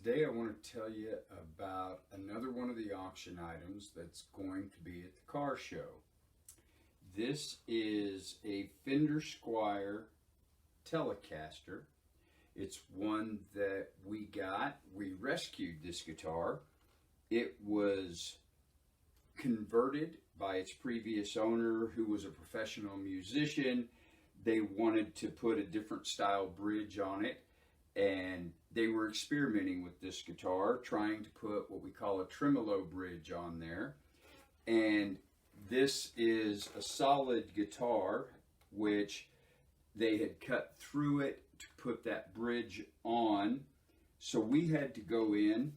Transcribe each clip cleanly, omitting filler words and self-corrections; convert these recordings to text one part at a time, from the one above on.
Today I want to tell you about another one of the auction items that's going to be at the car show. This is a Fender Squier Telecaster. It's one that we got. We rescued this guitar. It was converted by its previous owner, who was a professional musician. They wanted to put a different style bridge on it, and they were experimenting with this guitar, trying to put what we call a tremolo bridge on there. And this is a solid guitar, which they had cut through it to put that bridge on. So we had to go in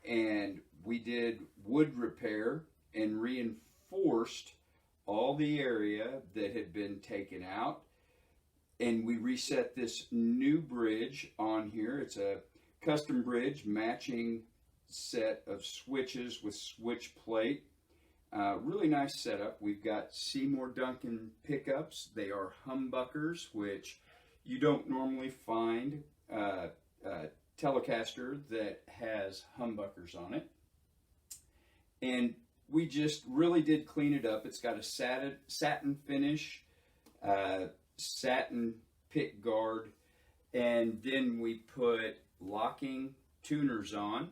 and we did wood repair and reinforced all the area that had been taken out. And we reset this new bridge on here. It's a custom bridge, matching set of switches with switch plate. Really nice setup. We've got Seymour Duncan pickups. They are humbuckers, which you don't normally find a Telecaster that has humbuckers on it. And we just really did clean it up. It's got a satin finish, satin pick guard, and then we put locking tuners on,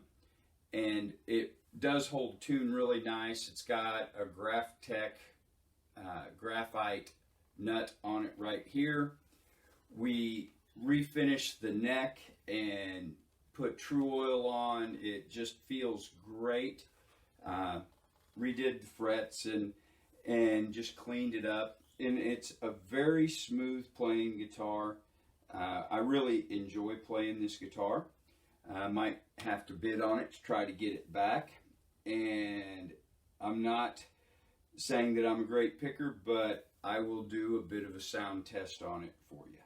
and it does hold tune really nice. It's got a graphite nut on it right here. We refinished the neck and put True Oil on. It just feels great. Redid the frets and just cleaned it up. And it's a very smooth playing guitar. I really enjoy playing this guitar. I might have to bid on it to try to get it back. And I'm not saying that I'm a great picker, but I will do a bit of a sound test on it for you.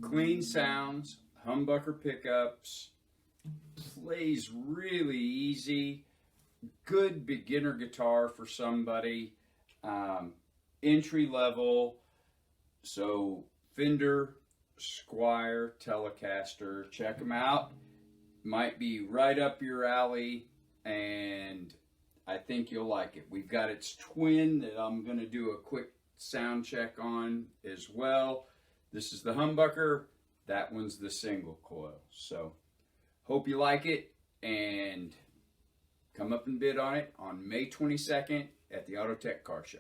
Clean sounds, humbucker pickups, plays really easy, good beginner guitar for somebody, entry level. So Fender Squier Telecaster, check them out. Might be right up your alley, and I think you'll like it. We've got its twin that I'm going to do a quick sound check on as well. This is the humbucker. That one's the single coil. So hope you like it, and come up and bid on it on May 22nd at the Auto Tech Car Show.